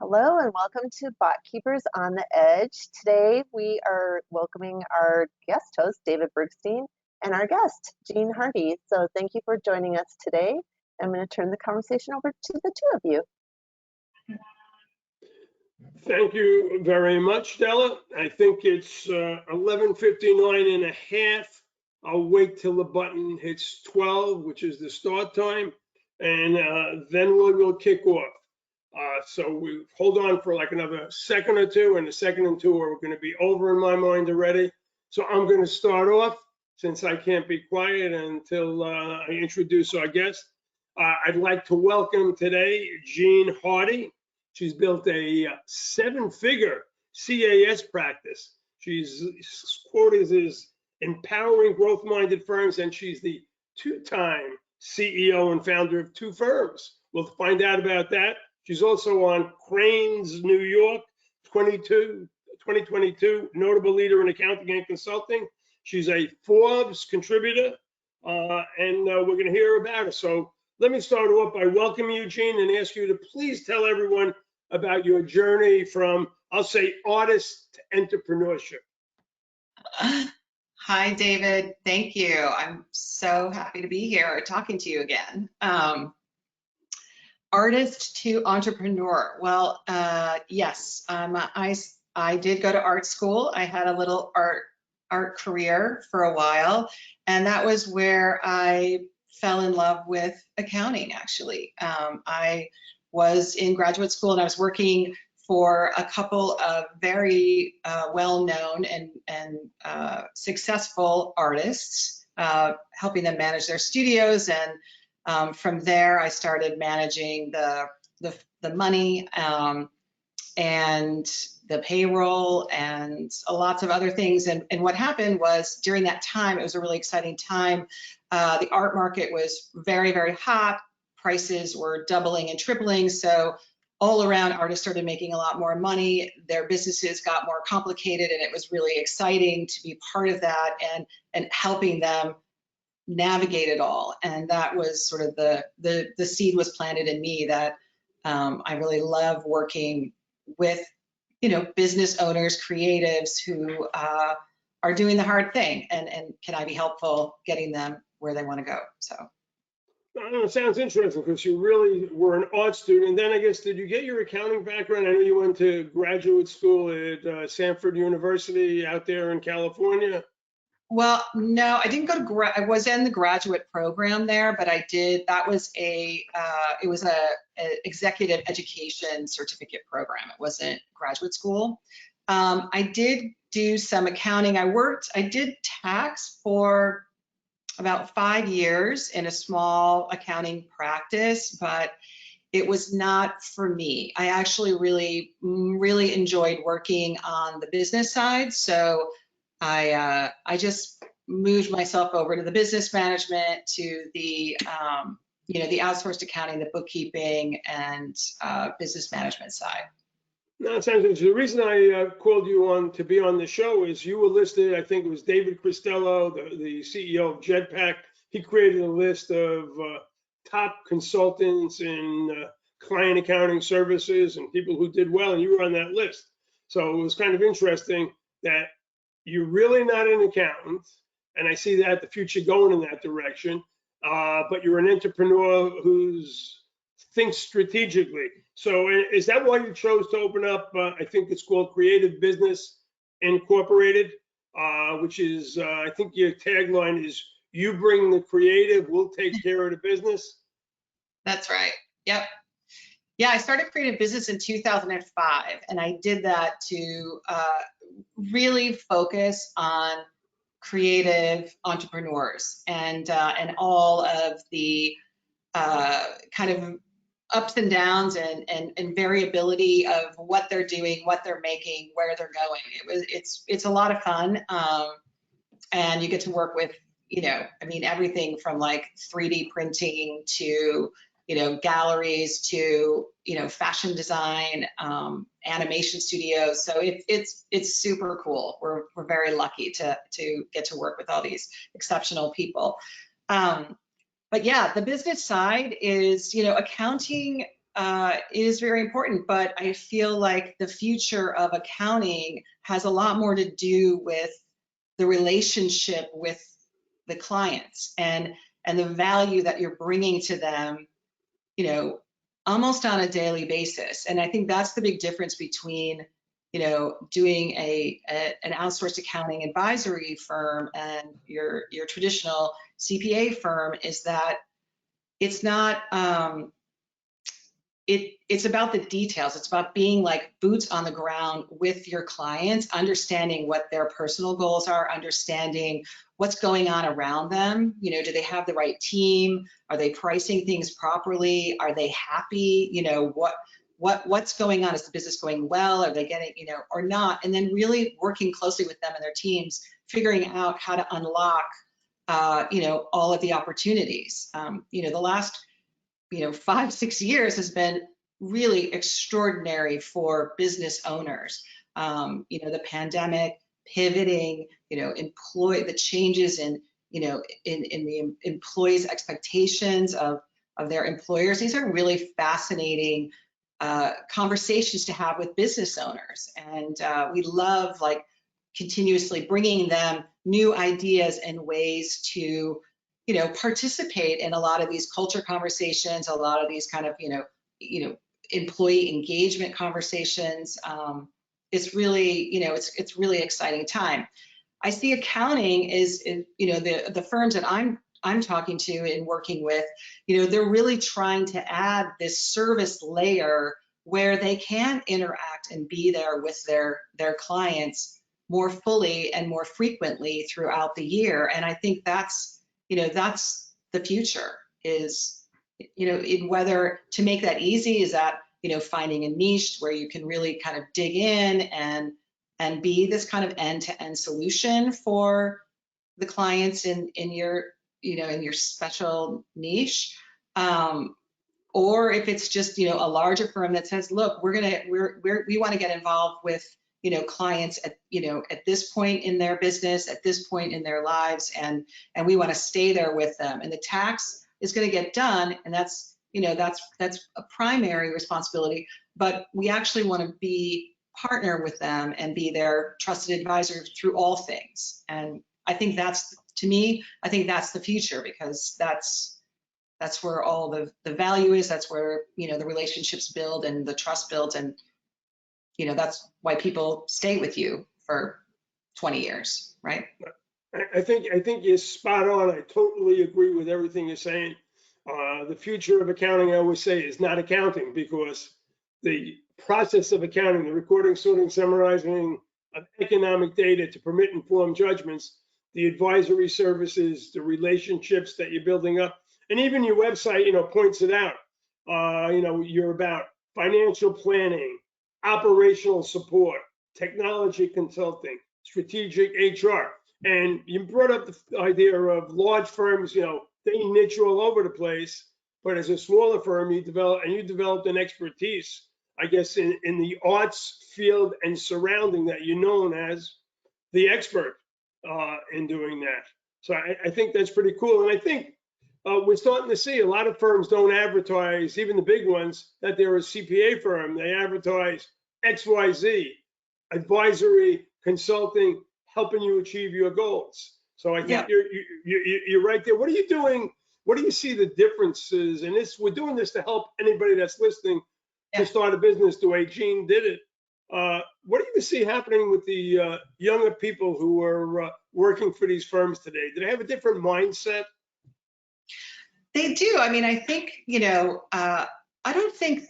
Hello and welcome to Bot Keepers on the Edge. Today we are welcoming our guest host, David Bergstein, and our guest, Jeanne Hardy. So thank you for joining us today. I'm going to turn the conversation over to the two of you. Thank you very much, Della. I think it's 11:59 and a half. I'll wait till the button hits 12, which is the start time, and then we'll kick off. So we hold on for like another second or two, and a second and two are going to be over in my mind already. So I'm going to start off, since I can't be quiet until I introduce our guest. I'd like to welcome today Jeanne Hardy. She's built a seven-figure CAS practice. She's quoted as empowering growth-minded firms, and she's the two-time CEO and founder of two firms. We'll find out about that. She's also on Crain's New York 2022 Notable Leader in Accounting and Consulting. She's a Forbes contributor, and we're going to hear about her. So let me start off by welcoming you, Jeanne, and ask you to please tell everyone about your journey from, I'll say, artist to entrepreneurship. Hi, David. Thank you. I'm so happy to be here talking to you again. Artist to entrepreneur. Well, yes, I did go to art school. I had a little art career for a while, and that was where I fell in love with accounting, actually. I was in graduate school and I was working for a couple of very well-known and successful artists, helping them manage their studios. And from there, I started managing the money and the payroll and lots of other things. And what happened was, during that time, it was a really exciting time. The art market was very, very hot. Prices were doubling and tripling. So all around, artists started making a lot more money. Their businesses got more complicated, and it was really exciting to be part of that and helping them navigate it all. And that was sort of the seed was planted in me that I really love working with, business owners, creatives who are doing the hard thing, and can I be helpful getting them where they want to go. So. I don't know, it sounds interesting, because you really were an art student. And then I guess, did you get your accounting background? I know you went to graduate school at Stanford University out there in California. Well, no, I didn't go to I was in the graduate program there, but I did, that was it was a executive education certificate program. It wasn't graduate school. I did do some accounting. I did tax for about 5 years in a small accounting practice, but it was not for me. I actually really enjoyed working on the business side. So I just moved myself over to the business management, to the the outsourced accounting, the bookkeeping, and business management side. No, it sounds interesting. The reason I called you on to be on the show is you were listed, I think it was David Costello, the CEO of Jetpack. He created a list of top consultants in client accounting services and people who did well, and you were on that list. So it was kind of interesting that you're really not an accountant, and I see that the future going in that direction, but you're an entrepreneur who thinks strategically. So is that why you chose to open up, I think it's called Creative Business Incorporated, which is, I think your tagline is, you bring the creative, we'll take care of the business? That's right. Yep. Yeah, I started Creative Business in 2005, and I did that to really focus on creative entrepreneurs and all of the kind of ups and downs and variability of what they're doing, what they're making, where they're going. It's a lot of fun, and you get to work with everything from like 3D printing to galleries to fashion design, animation studios. So it's super cool. We're very lucky to get to work with all these exceptional people. But yeah, the business side is, accounting is very important, but I feel like the future of accounting has a lot more to do with the relationship with the clients and the value that you're bringing to them, you know, almost on a daily basis. And I think that's the big difference between, you know, doing an outsourced accounting advisory firm and your traditional CPA firm, is that it's not, it's about the details. It's about being like boots on the ground with your clients, understanding what their personal goals are, understanding what's going on around them. You know, do they have the right team? Are they pricing things properly? Are they happy? You know, what's going on? Is the business going well? Are they getting, you know, or not? And then really working closely with them and their teams, figuring out how to unlock, you know, all of the opportunities. You know, the last, you know, 5-6 years has been really extraordinary for business owners. You know, the pandemic, pivoting, you know, the changes in, you know, in the employees' expectations of their employers. These are really fascinating conversations to have with business owners. And we love like continuously bringing them new ideas and ways to, you know, participate in a lot of these culture conversations, a lot of these kind of, you know, employee engagement conversations. It's really, you know, it's really exciting time. I see accounting is, you know, the firms that I'm talking to and working with, you know, they're really trying to add this service layer where they can interact and be there with their clients more fully and more frequently throughout the year. And I think that's, you know, that's the future, is, you know, in whether to make that easy, is that, you know, finding a niche where you can really kind of dig in and be this kind of end-to-end solution for the clients in your, you know, in your special niche. Or if it's just, you know, a larger firm that says, look, we want to get involved with, you know, clients at, you know, at this point in their business, at this point in their lives, and we want to stay there with them. And the tax is going to get done, and that's, you know, that's a primary responsibility, but we actually want to partner with them and be their trusted advisor through all things. And I think that's, to me, I think that's the future, because that's where all the value is. That's where, you know, the relationships build and the trust builds, and, you know, that's why people stay with you for 20 years, right? I think you're spot on. I totally agree with everything you're saying. The future of accounting, I always say, is not accounting, because the process of accounting, the recording, sorting, summarizing of economic data to permit informed judgments, the advisory services, the relationships that you're building up, and even your website, you know, points it out. You know, you're about financial planning, operational support, technology consulting, strategic HR. And you brought up the idea of large firms, you know, they niche all over the place, but as a smaller firm, you developed an expertise, I guess, in the arts field and surrounding that, you're known as the expert in doing that. So I think that's pretty cool. And I think we're starting to see a lot of firms don't advertise, even the big ones, that they're a CPA firm. They advertise XYZ, advisory, consulting, helping you achieve your goals. So I think you're right there. What are you doing? What do you see the differences? And we're doing this to help anybody that's listening to start a business the way Jeanne did it. What do you see happening with the younger people who are working for these firms today? Do they have a different mindset? They do. I mean, I think, you know, I think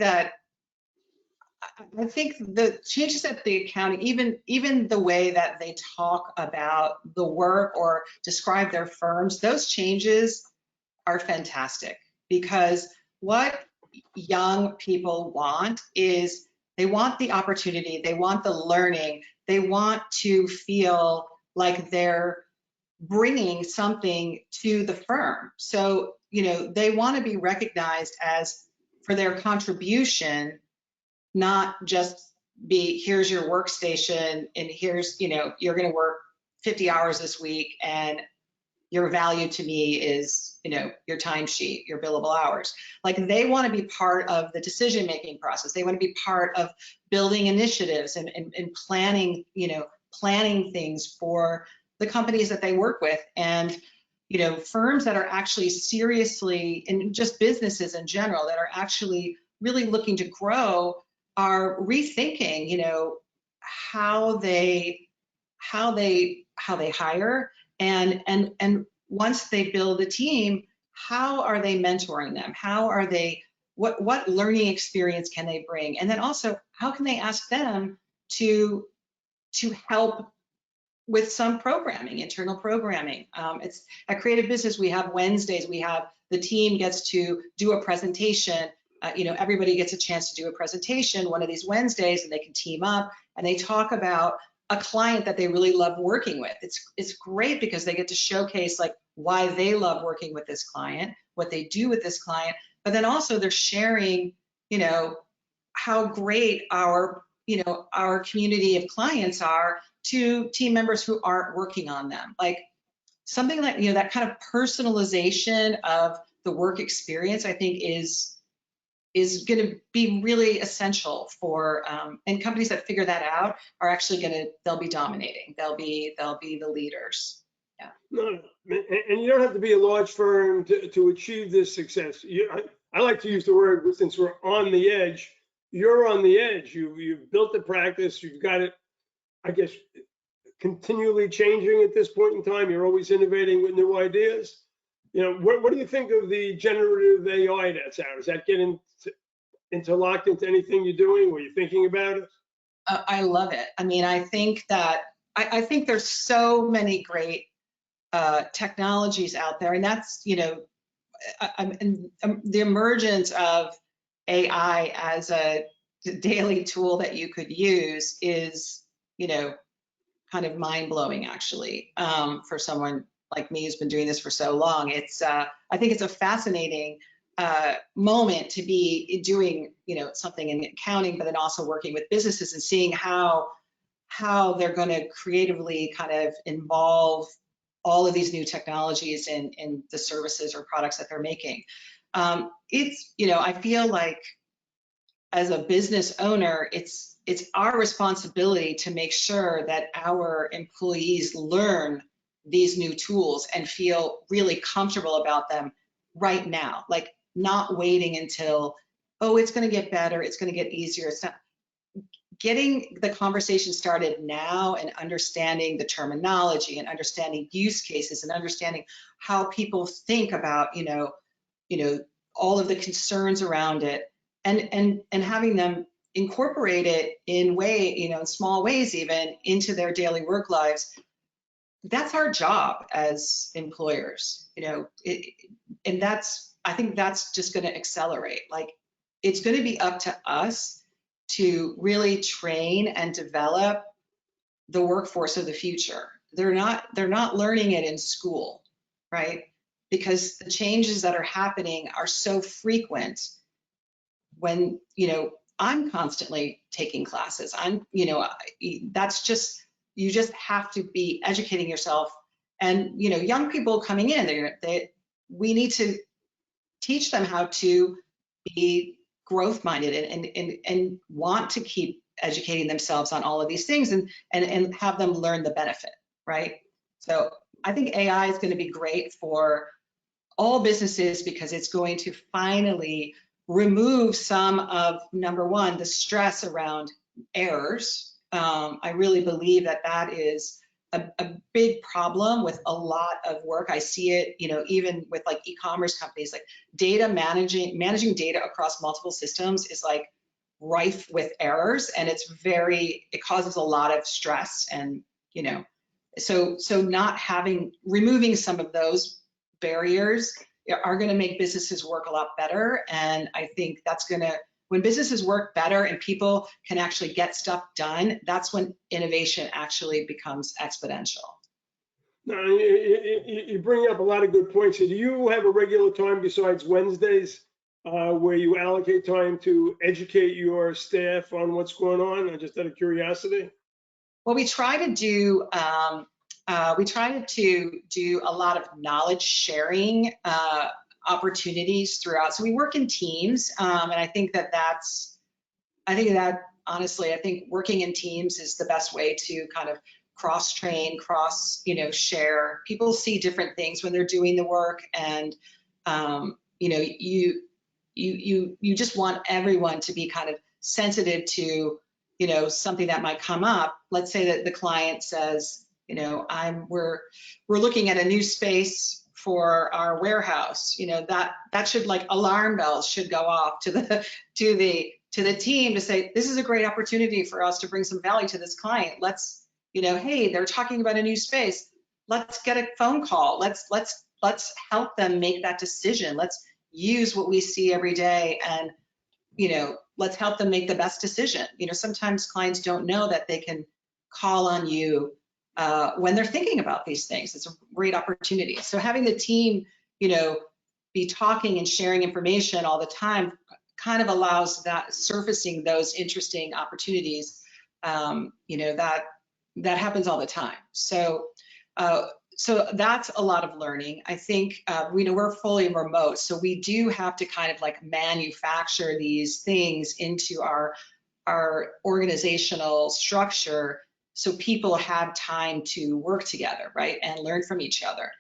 the changes at the accounting, even the way that they talk about the work or describe their firms, those changes are fantastic, because what young people want is they want the opportunity, they want the learning, they want to feel like they're bringing something to the firm. So, you know, they want to be recognized as for their contribution, not just be, here's your workstation and here's, you know, you're going to work 50 hours this week and, your value to me is, your timesheet, your billable hours. Like, they want to be part of the decision-making process. They want to be part of building initiatives and planning, planning things for the companies that they work with. And, firms that are actually seriously, and just businesses in general, that are actually really looking to grow are rethinking, how they hire, and once they build a team, how are they mentoring them? How are they, what learning experience can they bring? And then also, how can they ask them to help with some programming, internal programming? It's at Creative Business, we have Wednesdays, the team gets to do a presentation. Everybody gets a chance to do a presentation one of these Wednesdays, and they can team up and they talk about a client that they really love working with. It's great because they get to showcase like why they love working with this client, what they do with this client, but then also they're sharing, how great our community of clients are to team members who aren't working on them. Like, something like, that kind of personalization of the work experience, I think is going to be really essential for, and companies that figure that out are actually they'll be dominating. They'll be the leaders. Yeah. No, and you don't have to be a large firm to achieve this success. I like to use the word, since we're on the edge, you're on the edge. You've built the practice. You've got it, I guess, continually changing at this point in time. You're always innovating with new ideas. What do you think of the generative AI that's out? Is that getting interlocked into anything you're doing? Were you thinking about it? I love it. I mean, I think there's so many great technologies out there, and that's, the emergence of AI as a daily tool that you could use is, kind of mind-blowing, actually, for someone like me who's been doing this for so long. I think it's a fascinating moment to be doing, something in accounting, but then also working with businesses and seeing how they're going to creatively kind of involve all of these new technologies in the services or products that they're making. I feel like as a business owner, it's our responsibility to make sure that our employees learn these new tools and feel really comfortable about them right now, like not waiting until, oh, it's going to get better, it's going to get easier. It's not. Getting the conversation started now and understanding the terminology and understanding use cases and understanding how people think about, all of the concerns around it, and having them incorporate it in small ways, even into their daily work lives. That's our job as employers, and I think that's just going to accelerate. Like, it's going to be up to us to really train and develop the workforce of the future. They're not learning it in school, right? Because the changes that are happening are so frequent. When, I'm constantly taking classes. That's just, you just have to be educating yourself. And, young people coming in, we need to teach them how to be growth minded and want to keep educating themselves on all of these things and have them learn the benefit, right? So I think AI is going to be great for all businesses because it's going to finally remove some of, number one, the stress around errors. I really believe that is a big problem with a lot of work. I see it, even with like e-commerce companies, like managing data across multiple systems is like rife with errors, and it causes a lot of stress. And, so removing some of those barriers are going to make businesses work a lot better. And I think when businesses work better and people can actually get stuff done, that's when innovation actually becomes exponential. Now, you bring up a lot of good points. Do you have a regular time besides Wednesdays where you allocate time to educate your staff on what's going on, just out of curiosity? Well, we try to do we try to do a lot of knowledge sharing opportunities throughout. So we work in teams, and I think that honestly, I think working in teams is the best way to kind of cross-train, share. People see different things when they're doing the work, and you just want everyone to be kind of sensitive to, something that might come up. Let's say that the client says, we're looking at a new space for our warehouse. That should, like, alarm bells should go off to the team to say, this is a great opportunity for us to bring some value to this client. Let's, hey, they're talking about a new space. Let's get a phone call. Let's help them make that decision. Let's use what we see every day, and let's help them make the best decision. Sometimes clients don't know that they can call on you when they're thinking about these things. It's a great opportunity. So having the team, be talking and sharing information all the time kind of allows that surfacing those interesting opportunities. That happens all the time. So that's a lot of learning. I think we're fully remote, so we do have to kind of like manufacture these things into our organizational structure so people have time to work together, right, and learn from each other.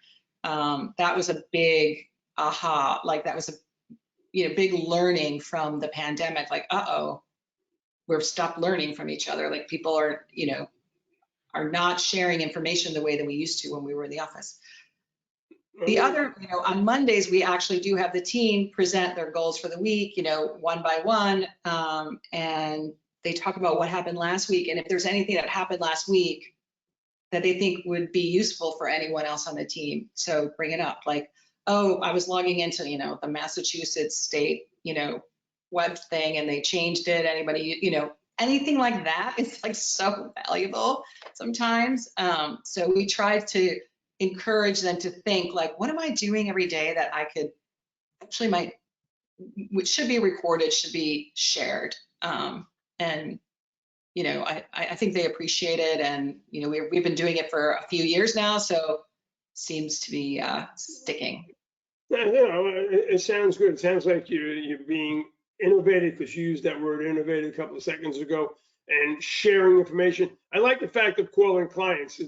That was a big aha, like that was a big learning from the pandemic, like, we're stopped learning from each other. Like, people are not sharing information the way that we used to when we were in the office. The other, on Mondays, we actually do have the team present their goals for the week, one by one, and they talk about what happened last week, and if there's anything that happened last week that they think would be useful for anyone else on the team, so bring it up. Like, oh, I was logging into, the Massachusetts state, web thing, and they changed it. Anybody, anything like that is like so valuable sometimes. So we try to encourage them to think, like, what am I doing every day that I could actually which should be recorded, should be shared. And I think they appreciate it, and we've been doing it for a few years now, so seems to be sticking. It sounds good. It sounds like you're being innovative, because you used that word innovative a couple of seconds ago, and sharing information. I like the fact of calling clients.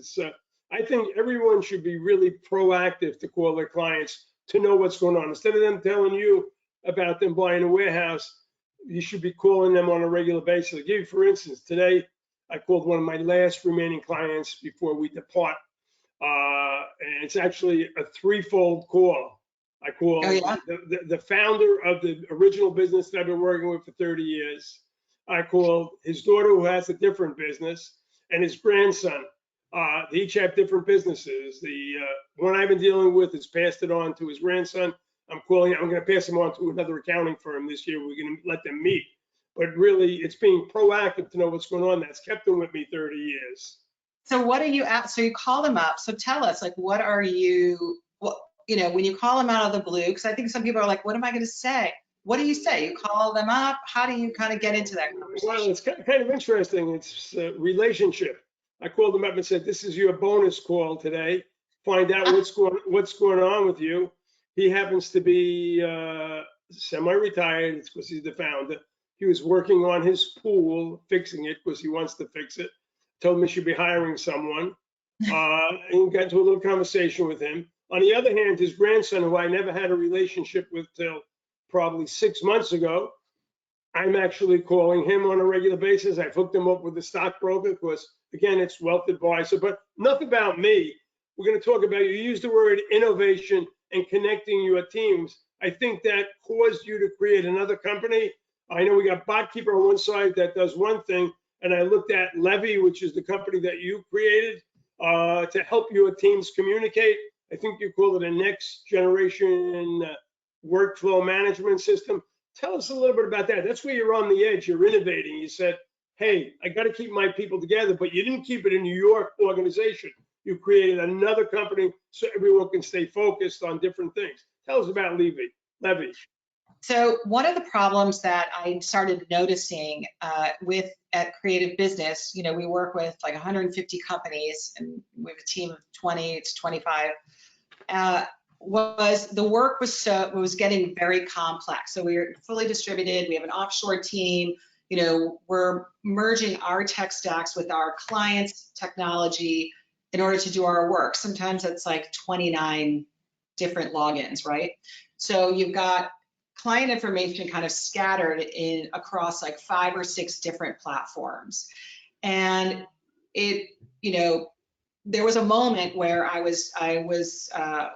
I think everyone should be really proactive to call their clients to know what's going on. Instead of them telling you about them buying a warehouse, you should be calling them on a regular basis. I'll give you, for instance, today I called one of my last remaining clients before we depart. And it's actually a threefold call. I called the founder of the original business that I've been working with for 30 years. I called his daughter, who has a different business, and his grandson. They each have different businesses. The one I've been dealing with has passed it on to his grandson. I'm going to pass him on to another accounting firm this year. We're going to let them meet. But really, it's being proactive to know what's going on. That's kept them with me 30 years. So what are you at? So you call them up. So tell us, like, what are you, when you call them out of the blue, because I think some people are like, what am I going to say? What do you say? You call them up? How do you kind of get into that conversation? Well, it's kind of interesting. It's a relationship. I called them up and said, this is your bonus call today. Find out what's going on with you. He happens to be semi-retired. It's because he's the founder. He was working on his pool, fixing it because he wants to fix it. Told me he should be hiring someone. And got into a little conversation with him. On the other hand, his grandson, who I never had a relationship with till probably 6 months ago, I'm actually calling him on a regular basis. I've hooked him up with a stockbroker because, again, it's wealth advisor. But enough about me. We're going to talk about, you used the word innovation and connecting your teams. I think that caused you to create another company. I know we got BotKeeper on one side that does one thing, and I looked at Levvy, which is the company that you created to help your teams communicate. I think you call it a next generation workflow management system. Tell us a little bit about that. That's where you're on the edge. You're innovating. You said, hey, I got to keep my people together, but you didn't keep it in New York organization. You created another company so everyone can stay focused on different things. Tell us about Levvy. So one of the problems that I started noticing at Creative Business, we work with like 150 companies and we have a team of 20 to 25, was the work was getting very complex. So we were fully distributed. We have an offshore team. We're merging our tech stacks with our clients' technology in order to do our work. Sometimes it's like 29 different logins, right? So you've got client information kind of scattered across like 5 or 6 different platforms. And there was a moment where I was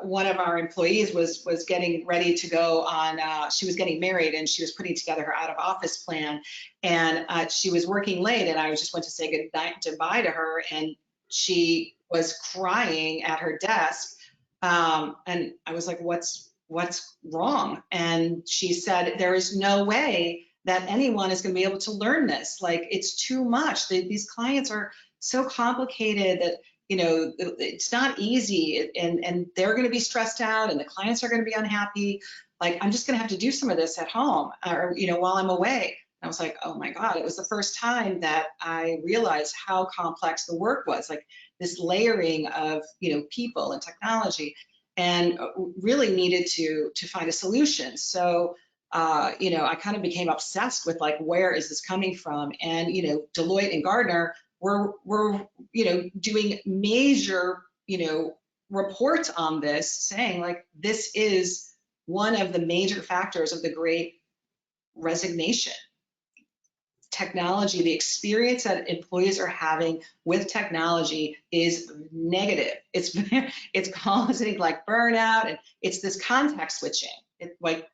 one of our employees was getting ready to go on, she was getting married and she was putting together her out of office plan, and she was working late, and I just went to say goodbye to her, and she was crying at her desk, and I was like, what's wrong? And she said, there is no way that anyone is going to be able to learn this. Like, it's too much. These clients are so complicated that it's not easy, and they're going to be stressed out, and the clients are going to be unhappy. Like, I'm just going to have to do some of this at home, or while I'm away. And I was like, oh my God! It was the first time that I realized how complex the work was. Like this layering of people and technology, and really needed to find a solution. So I kind of became obsessed with like, where is this coming from? And Deloitte and Gartner we're doing major reports on this, saying like this is one of the major factors of the Great Resignation. Technology, the experience that employees are having with technology is negative. It's causing like burnout, and it's this context switching. It like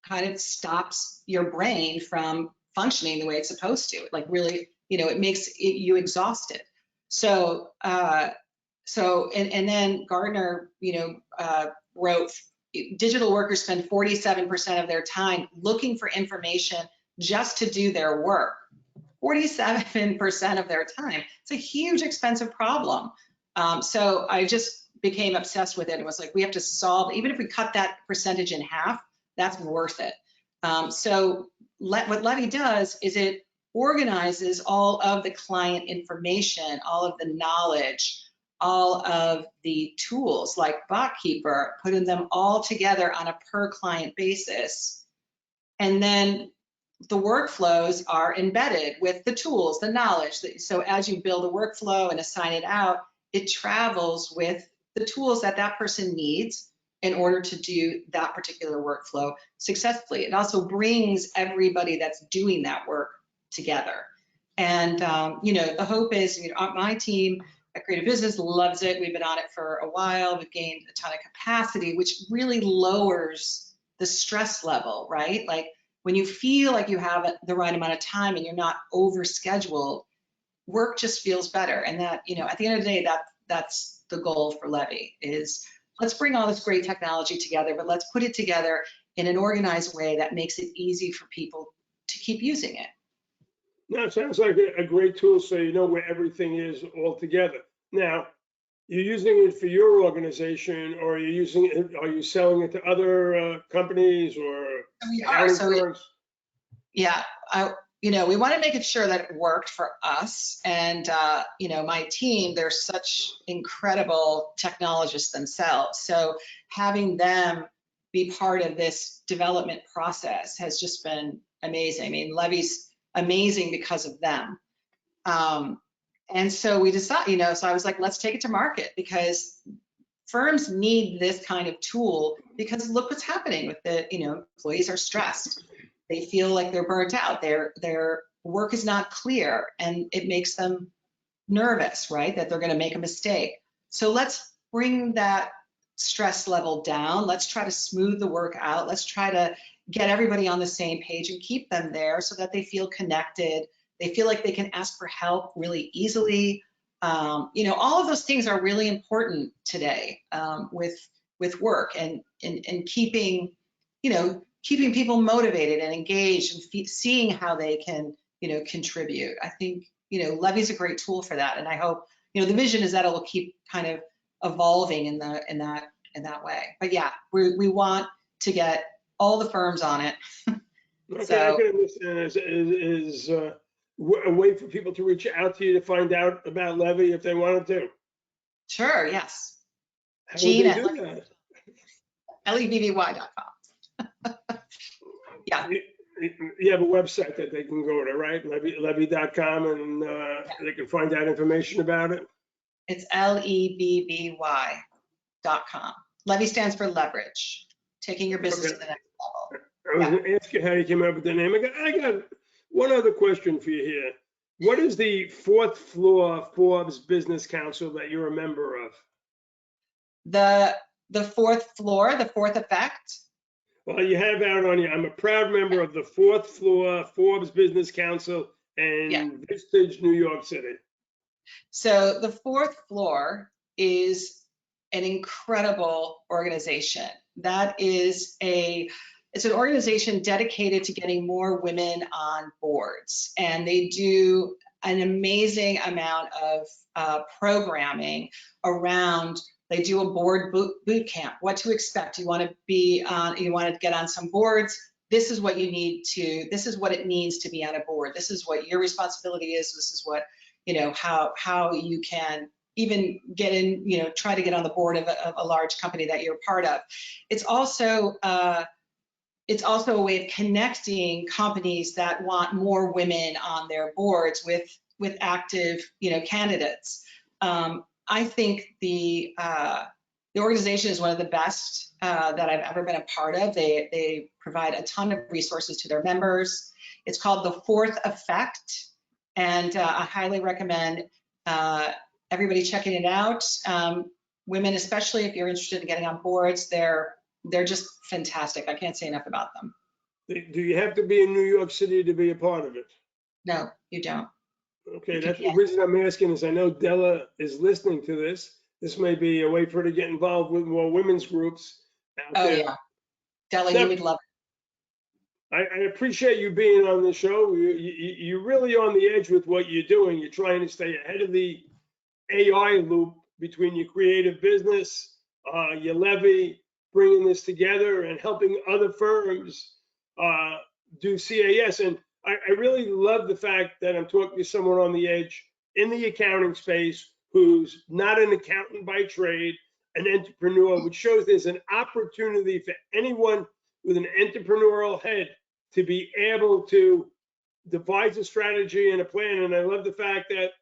kind of stops your brain from functioning the way it's supposed to. Like really, it makes you exhausted. So, and then Gartner, wrote, digital workers spend 47% of their time looking for information just to do their work. 47% of their time. It's a huge, expensive problem. So I just became obsessed with it and was like, we have to solve, even if we cut that percentage in half, that's worth it. So what Levvy does is it organizes all of the client information, all of the knowledge, all of the tools like BotKeeper, putting them all together on a per client basis. And then the workflows are embedded with the tools, the knowledge. So as you build a workflow and assign it out, it travels with the tools that that person needs in order to do that particular workflow successfully. It also brings everybody that's doing that work together. And, the hope is, my team at Creative Business loves it. We've been on it for a while. We've gained a ton of capacity, which really lowers the stress level, right? Like when you feel like you have the right amount of time and you're not overscheduled, work just feels better. And that, at the end of the day, that's the goal for Levvy is, let's bring all this great technology together, but let's put it together in an organized way that makes it easy for people to keep using it. No, it sounds like a great tool, so you know where everything is all together. Now, you're using it for your organization, or are you selling it to other companies or accounting firms? Yeah, we want to make it sure that it worked for us. And, my team, they're such incredible technologists themselves. So having them be part of this development process has just been amazing. I mean, Levvy's amazing because of them. And so we decided, so I was like, let's take it to market, because firms need this kind of tool, because look what's happening with the, employees are stressed. They feel like they're burnt out. Their work is not clear, and it makes them nervous, right? That they're going to make a mistake. So let's bring that stress level down. Let's try to smooth the work out. Let's try to get everybody on the same page and keep them there so that they feel connected. They feel like they can ask for help really easily. All of those things are really important today with work and keeping, keeping people motivated and engaged and seeing how they can, contribute. I think, Levvy's a great tool for that. And I hope, the vision is that it will keep kind of evolving in that way. But yeah, we want to get all the firms on it. Okay, So- I can understand is a way for people to reach out to you to find out about Levvy if they wanted to. Sure, yes. How would Jeanne they at do that? levvy.com. Yeah. You have a website that they can go to, right? Levvy.com, and they can find out information about it. It's levvy.com. Levvy stands for leverage, taking your business Okay. to the next level. I was going to ask you how you came up with the name. I got one other question for you here. What is the fourth floor Forbes Business Council that you're a member of? The fourth floor, the fourth effect. Well, you have out on you, I'm a proud member of the fourth floor Forbes Business Council in Yeah. Vistage, New York City. So the fourth floor is an incredible organization. That is it's an organization dedicated to getting more women on boards, and they do an amazing amount of programming around. They do a board boot camp, what to expect. You want to get on some boards. This is what you need to, this is what it means to be on a board. This is what your responsibility is. This is what, how you can even get in, try to get on the board of a large company that you're part of. It's also a way of connecting companies that want more women on their boards with active, candidates. I think the organization is one of the best that I've ever been a part of. They provide a ton of resources to their members. It's called the Fourth Effect, and I highly recommend everybody checking it out. Women, especially if you're interested in getting on boards, they're just fantastic. I can't say enough about them. Do you have to be in New York City to be a part of it? No, you don't. Okay, that's the reason I'm asking is I know Della is listening to this. This may be a way for her to get involved with more women's groups out Oh there. yeah, Della, Now, you would love it. I appreciate you being on the show. You're really on the edge with what you're doing. You're trying to stay ahead of the AI loop between your creative business, your Levvy, bringing this together and helping other firms do CAS. And I really love the fact that I'm talking to someone on the edge in the accounting space who's not an accountant by trade, an entrepreneur, which shows there's an opportunity for anyone with an entrepreneurial head to be able to devise a strategy and a plan. And I love the fact that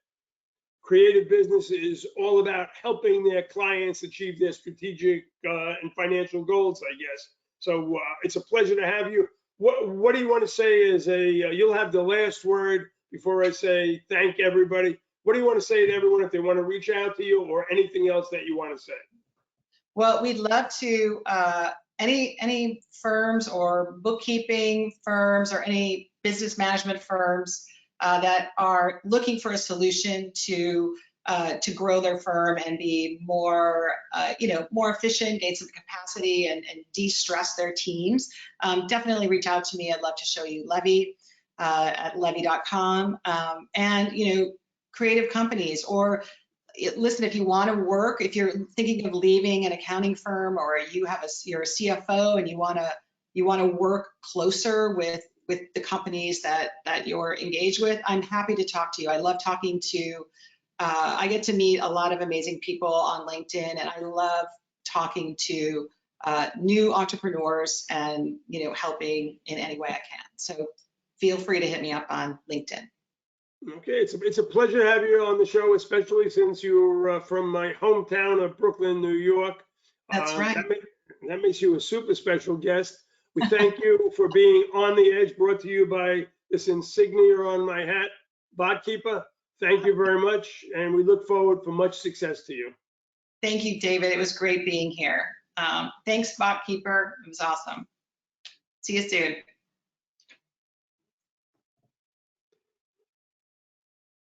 creative business is all about helping their clients achieve their strategic and financial goals, I guess. So it's a pleasure to have you. What do you want to say as you'll have the last word before I say thank everybody. What do you want to say to everyone if they want to reach out to you or anything else that you want to say? Well, we'd love to, any firms or bookkeeping firms or any business management firms that are looking for a solution to grow their firm and be more, more efficient, gain some capacity and de-stress their teams, definitely reach out to me. I'd love to show you Levvy at levvy.com, and, creative companies, or listen, if you want to work, if you're thinking of leaving an accounting firm, or you're a CFO and you want to work closer with the companies that you're engaged with, I'm happy to talk to you. I love talking to, I get to meet a lot of amazing people on LinkedIn, and I love talking to new entrepreneurs and, helping in any way I can. So feel free to hit me up on LinkedIn. Okay, it's a pleasure to have you on the show, especially since you're from my hometown of Brooklyn, New York. That's right. That makes you a super special guest. We thank you for being on the edge, brought to you by this insignia on my hat, BotKeeper. Thank you very much, and we look forward for much success to you. Thank you, David. It was great being here. Thanks, BotKeeper. It was awesome. See you soon.